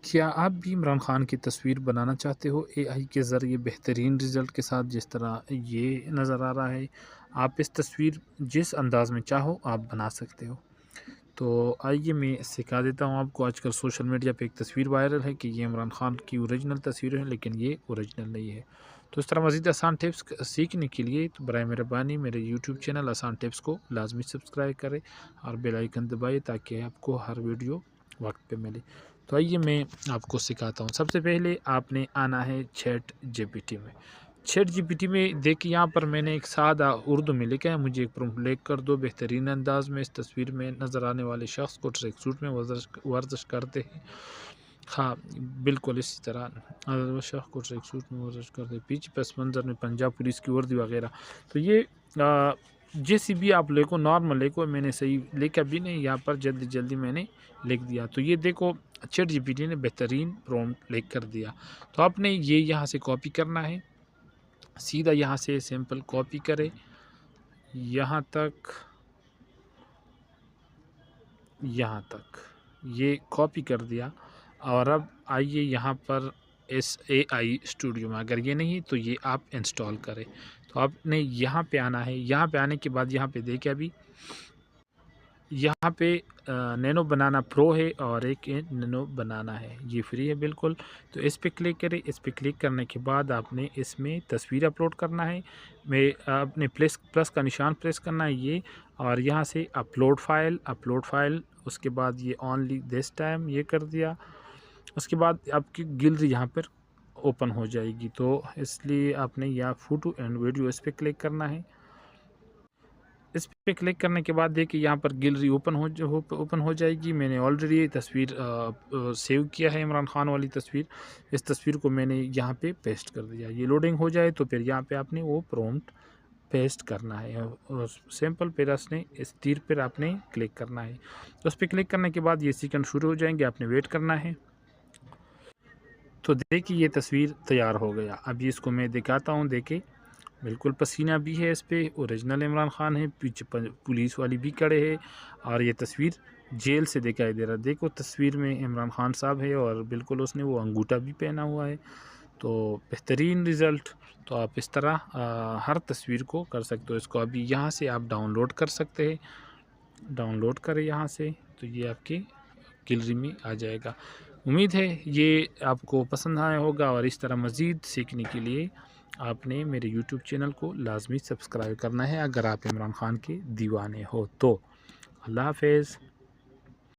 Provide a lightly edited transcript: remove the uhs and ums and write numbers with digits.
کیا آپ بھی عمران خان کی تصویر بنانا چاہتے ہو اے آئی کے ذریعے بہترین رزلٹ کے ساتھ؟ جس طرح یہ نظر آ رہا ہے، آپ اس تصویر جس انداز میں چاہو آپ بنا سکتے ہو۔ تو آئیے میں سکھا دیتا ہوں آپ کو۔ آج کل سوشل میڈیا پہ ایک تصویر وائرل ہے کہ یہ عمران خان کی اوریجنل تصویر ہے، لیکن یہ اوریجنل نہیں ہے۔ تو اس طرح مزید آسان ٹپس سیکھنے کے لیے تو برائے مہربانی میرے یوٹیوب چینل آسان ٹپس کو لازمی سبسکرائب کریں اور بیل آئیکن دبائیں تاکہ آپ کو ہر ویڈیو وقت پہ ملے۔ تو آئیے میں آپ کو سکھاتا ہوں۔ سب سے پہلے آپ نے آنا ہے چیٹ جی پی ٹی میں۔ چیٹ جی پی ٹی میں دیکھیے، یہاں پر میں نے ایک سادہ اردو میں لکھا ہے، مجھے ایک پرومپٹ لکھ کر دو۔ بہترین انداز میں اس تصویر میں نظر آنے والے شخص کو ٹریک سوٹ میں ورزش کرتے ہیں۔ ہاں بالکل اسی طرح شخص کو ٹریک سوٹ میں ورزش کرتے، پیچھے پس منظر میں پنجاب پولیس کی وردی وغیرہ۔ تو یہ جیسی بھی آپ لکھو، نارمل لکھو، میں نے صحیح لکھا بھی نہیں، یہاں پر جلدی میں نے لکھ دیا۔ تو یہ دیکھو چیٹ جی پی ٹی نے بہترین پرومپٹ لکھ کر دیا۔ تو آپ نے یہ یہاں سے کاپی کرنا ہے، سیدھا یہاں سے سیمپل کاپی کرے یہاں تک یہ کاپی کر دیا۔ اور اب آئیے یہاں پر اس اے آئی اسٹوڈیو میں، اگر یہ نہیں تو یہ آپ انسٹال کریں۔ تو آپ نے یہاں پہ آنا ہے، یہاں پہ آنے کے بعد یہاں پہ دیکھیں، ابھی یہاں پہ نینو بنانا پرو ہے اور ایک نینو بنانا ہے، یہ فری ہے بالکل۔ تو اس پہ کلک کریں۔ اس پہ کلک کرنے کے بعد آپ نے اس میں تصویر اپلوڈ کرنا ہے۔ آپ نے پلس کا نشان پریس کرنا ہے یہ، اور یہاں سے اپلوڈ فائل، اس کے بعد یہ اونلی دس ٹائم یہ کر دیا۔ اس کے بعد آپ کی گیلری یہاں پر اوپن ہو جائے گی، تو اس لیے آپ نے یہاں فوٹو اینڈ ویڈیو اس پہ کلک کرنا ہے۔ اس پہ کلک کرنے کے بعد دیکھیں یہاں پر گیلری اوپن ہو جائے گی۔ میں نے آلریڈی تصویر سیو کیا ہے، عمران خان والی تصویر۔ اس تصویر کو میں نے یہاں پہ پیسٹ کر دیا۔ یہ لوڈنگ ہو جائے تو پھر یہاں پہ آپ نے وہ پرومپٹ پیسٹ کرنا ہے، اور سمپل پھر اس تیر پر آپ نے کلک کرنا ہے۔ اس پہ کلک کرنے کے بعد یہ سیکنڈ شروع ہو جائیں گے، آپ نے ویٹ کرنا ہے۔ تو دیکھیے یہ تصویر تیار ہو گیا۔ اب اس کو میں دکھاتا ہوں، دیکھیں بالکل پسینہ بھی ہے اس پہ، اوریجنل عمران خان ہے، پیچھے پولیس والی بھی کھڑے ہے، اور یہ تصویر جیل سے دکھائی دے رہا۔ دیکھو تصویر میں عمران خان صاحب ہے، اور بالکل اس نے وہ انگوٹھا بھی پہنا ہوا ہے۔ تو بہترین رزلٹ۔ تو آپ اس طرح ہر تصویر کو کر سکتے ہو۔ اس کو ابھی یہاں سے آپ ڈاؤن لوڈ کر سکتے ہیں، ڈاؤن لوڈ کریں یہاں سے، تو یہ آپ کے گیلری میں آ جائے گا۔ امید ہے یہ آپ کو پسند آیا ہوگا، اور اس طرح مزید سیکھنے کے لیے آپ نے میرے یوٹیوب چینل کو لازمی سبسکرائب کرنا ہے، اگر آپ عمران خان کے دیوانے ہو تو۔ اللہ حافظ۔